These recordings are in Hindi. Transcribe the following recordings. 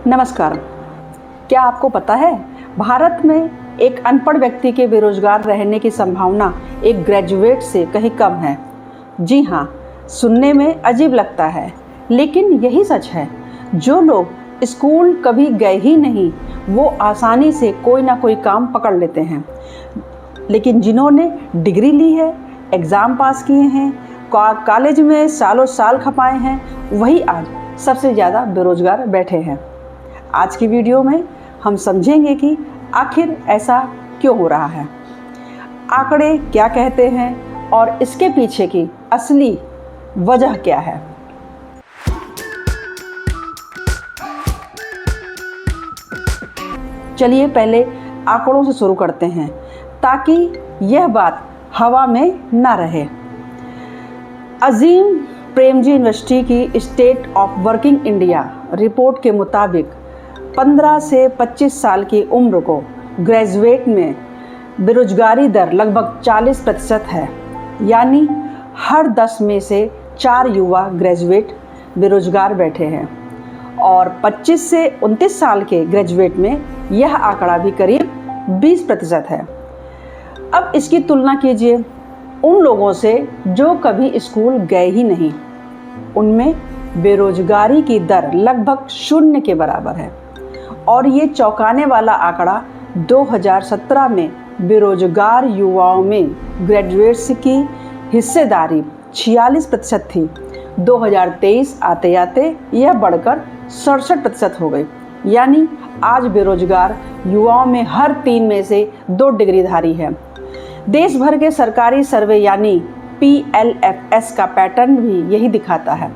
नमस्कार। क्या आपको पता है भारत में एक अनपढ़ व्यक्ति के बेरोजगार रहने की संभावना एक ग्रेजुएट से कहीं कम है। जी हाँ, सुनने में अजीब लगता है, लेकिन यही सच है। जो लोग स्कूल कभी गए ही नहीं, वो आसानी से कोई ना कोई काम पकड़ लेते हैं, लेकिन जिन्होंने डिग्री ली है, एग्ज़ाम पास किए हैं, कॉलेज में सालों साल खपाए हैं, वही आज सबसे ज़्यादा बेरोजगार बैठे हैं। आज की वीडियो में हम समझेंगे कि आखिर ऐसा क्यों हो रहा है, आंकड़े क्या कहते हैं और इसके पीछे की असली वजह क्या है। चलिए पहले आंकड़ों से शुरू करते हैं ताकि यह बात हवा में ना रहे। अजीम प्रेमजी यूनिवर्सिटी की state of working India report के मुताबिक 15 से 25 साल की उम्र को ग्रेजुएट में बेरोजगारी दर लगभग 40% है, यानी हर 10 में से 4 युवा ग्रेजुएट बेरोजगार बैठे हैं और 25 से 29 साल के ग्रेजुएट में यह आंकड़ा भी करीब 20% है। अब इसकी तुलना कीजिए उन लोगों से जो कभी स्कूल गए ही नहीं। उनमें बेरोजगारी की दर लगभग 0 के बराबर है और ये चौंकाने वाला आंकड़ा 2017 में बेरोजगार युवाओं में ग्रेजुएट्स की हिस्सेदारी 46% थी। 2023 आते आते यह बढ़कर 67% हो गई, यानी आज बेरोजगार युवाओं में हर 3 में से 2 डिग्रीधारी है। देश भर के सरकारी सर्वे यानी PLFS का पैटर्न भी यही दिखाता है।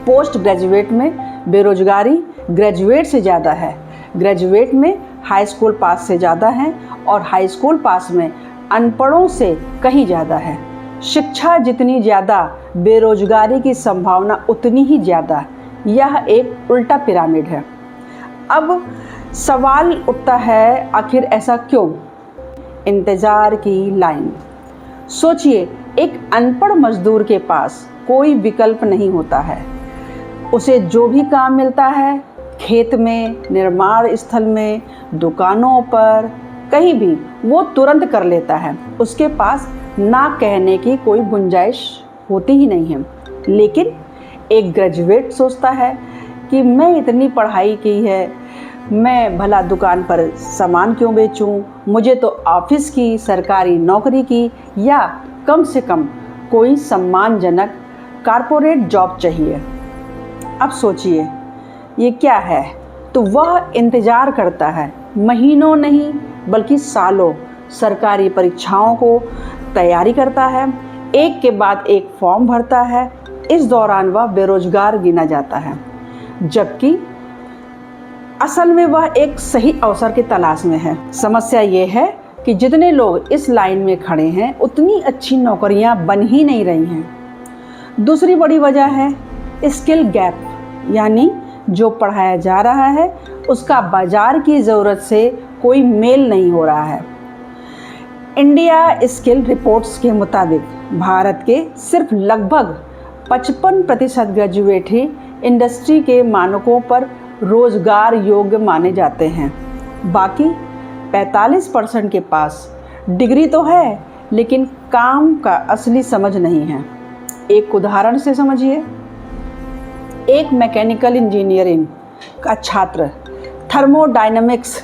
पोस्ट ग्रेजुएट में बेरोजगारी ग्रेजुएट से ज़्यादा है, ग्रेजुएट में हाई स्कूल पास से ज़्यादा है और हाई स्कूल पास में अनपढ़ों से कहीं ज़्यादा है। शिक्षा जितनी ज़्यादा, बेरोजगारी की संभावना उतनी ही ज़्यादा। यह एक उल्टा पिरामिड है। अब सवाल उठता है, आखिर ऐसा क्यों? इंतज़ार की लाइन। सोचिए, एक अनपढ़ मजदूर के पास कोई विकल्प नहीं होता है। उसे जो भी काम मिलता है, खेत में, निर्माण स्थल में, दुकानों पर, कहीं भी, वो तुरंत कर लेता है। उसके पास ना कहने की कोई गुंजाइश होती ही नहीं है। लेकिन एक ग्रेजुएट सोचता है कि मैं इतनी पढ़ाई की है, मैं भला दुकान पर सामान क्यों बेचूं? मुझे तो ऑफिस की, सरकारी नौकरी की या कम से कम कोई सम्मानजनक कॉर्पोरेट जॉब चाहिए। अब सोचिए, ये क्या है? तो वह इंतज़ार करता है, महीनों नहीं बल्कि सालों, सरकारी परीक्षाओं को तैयारी करता है, एक के बाद एक फॉर्म भरता है। इस दौरान वह बेरोजगार गिना जाता है, जबकि असल में वह एक सही अवसर की तलाश में है। समस्या ये है कि जितने लोग इस लाइन में खड़े हैं, उतनी अच्छी नौकरियां बन ही नहीं रही हैं। दूसरी बड़ी वजह है स्किल गैप, यानी जो पढ़ाया जा रहा है उसका बाजार की ज़रूरत से कोई मेल नहीं हो रहा है। इंडिया स्किल रिपोर्ट्स के मुताबिक भारत के सिर्फ लगभग 55% ग्रेजुएट ही इंडस्ट्री के मानकों पर रोजगार योग्य माने जाते हैं। बाकी 45% के पास डिग्री तो है, लेकिन काम का असली समझ नहीं है। एक उदाहरण से समझिए, एक मैकेनिकल इंजीनियरिंग का छात्र थर्मोडायनामिक्स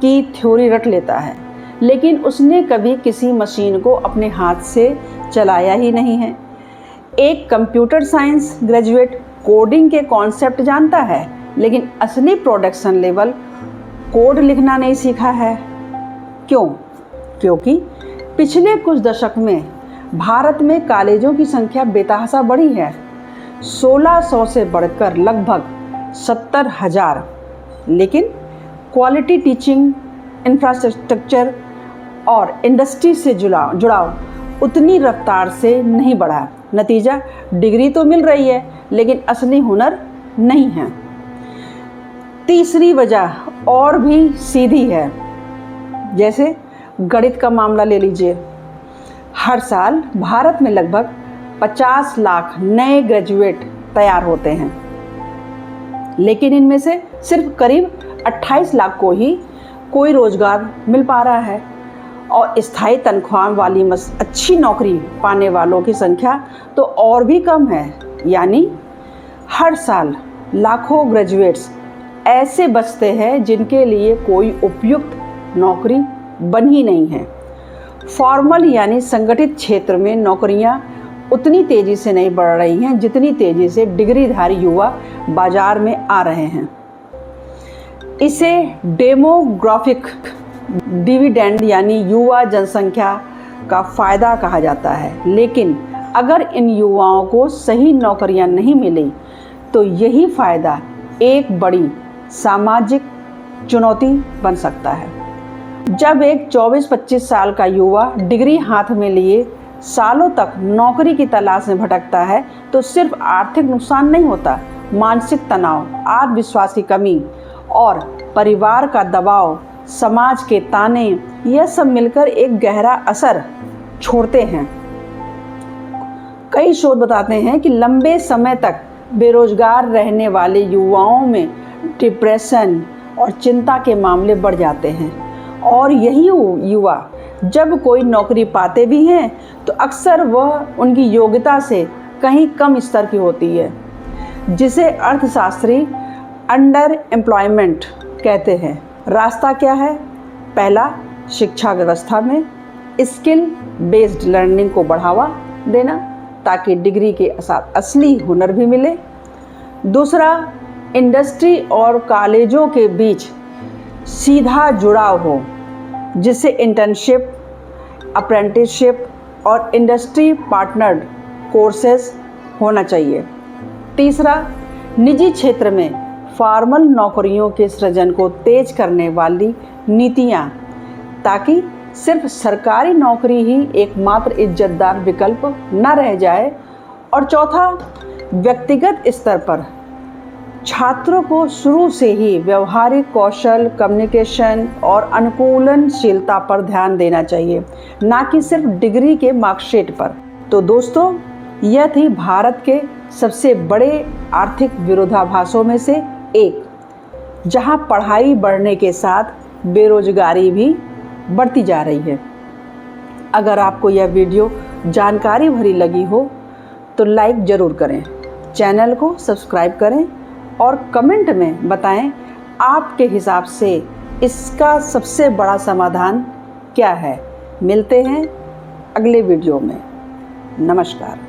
की थ्योरी रट लेता है, लेकिन उसने कभी किसी मशीन को अपने हाथ से चलाया ही नहीं है। एक कंप्यूटर साइंस ग्रेजुएट कोडिंग के कॉन्सेप्ट जानता है, लेकिन असली प्रोडक्शन लेवल कोड लिखना नहीं सीखा है। क्यों? क्योंकि पिछले कुछ दशक में भारत में कॉलेजों की संख्या बेतहाशा बढ़ी है, 1600 से बढ़कर लगभग 70,000, लेकिन क्वालिटी टीचिंग, इंफ्रास्ट्रक्चर और इंडस्ट्री से जुड़ाव उतनी रफ्तार से नहीं बढ़ा। नतीजा, डिग्री तो मिल रही है, लेकिन असली हुनर नहीं है। तीसरी वजह और भी सीधी है, जैसे गणित का मामला ले लीजिए। हर साल भारत में लगभग 50 लाख नए ग्रेजुएट तैयार होते हैं, लेकिन इनमें से सिर्फ करीब 28 लाख को ही कोई रोज़गार मिल पा रहा है और स्थायी तनख्वाह वाली अच्छी नौकरी पाने वालों की संख्या तो और भी कम है। यानी हर साल लाखों ग्रेजुएट्स ऐसे बचते हैं जिनके लिए कोई उपयुक्त नौकरी बन ही नहीं है। फॉर्मल यानी संगठित क्षेत्र में नौकरियां उतनी तेज़ी से नहीं बढ़ रही हैं जितनी तेज़ी से डिग्रीधारी युवा बाजार में आ रहे हैं। इसे डेमोग्राफिक डिविडेंड यानी युवा जनसंख्या का फ़ायदा कहा जाता है। लेकिन अगर इन युवाओं को सही नौकरियां नहीं मिली तो यही फ़ायदा एक बड़ी सामाजिक चुनौती बन सकता है। जब एक 24-25 साल का युवा डिग्री हाथ में लिए सालों तक नौकरी की तलाश में भटकता है तो सिर्फ आर्थिक नुकसान नहीं होता, मानसिक तनाव, आत्मविश्वास की कमी और परिवार का दबाव, समाज के ताने, यह सब मिलकर एक गहरा असर छोड़ते हैं। कई शोध बताते हैं कि लंबे समय तक बेरोजगार रहने वाले युवाओं में डिप्रेशन और चिंता के मामले बढ़ जाते हैं और यही युवा जब कोई नौकरी पाते भी हैं तो अक्सर वह उनकी योग्यता से कहीं कम स्तर की होती है, जिसे अर्थशास्त्री अंडर एम्प्लॉयमेंट कहते हैं। रास्ता क्या है? पहला, शिक्षा व्यवस्था में स्किल बेस्ड लर्निंग को बढ़ावा देना ताकि डिग्री के साथ असली हुनर भी मिले। दूसरा, इंडस्ट्री और कॉलेजों के बीच सीधा जुड़ाव हो, जिससे इंटर्नशिप, अप्रेंटिसशिप और इंडस्ट्री पार्टनर्ड कोर्सेज होना चाहिए। तीसरा, निजी क्षेत्र में फॉर्मल नौकरियों के सृजन को तेज करने वाली नीतियां, ताकि सिर्फ सरकारी नौकरी ही एकमात्र इज्जतदार विकल्प न रह जाए। और चौथा, व्यक्तिगत स्तर पर छात्रों को शुरू से ही व्यवहारिक कौशल, कम्युनिकेशन और अनुकूलनशीलता पर ध्यान देना चाहिए, ना कि सिर्फ डिग्री के मार्कशीट पर। तो दोस्तों, यह थी भारत के सबसे बड़े आर्थिक विरोधाभासों में से एक, जहां पढ़ाई बढ़ने के साथ बेरोजगारी भी बढ़ती जा रही है। अगर आपको यह वीडियो जानकारी भरी लगी हो तो लाइक ज़रूर करें, चैनल को सब्सक्राइब करें और कमेंट में बताएं आपके हिसाब से इसका सबसे बड़ा समाधान क्या है। मिलते हैं अगले वीडियो में। नमस्कार।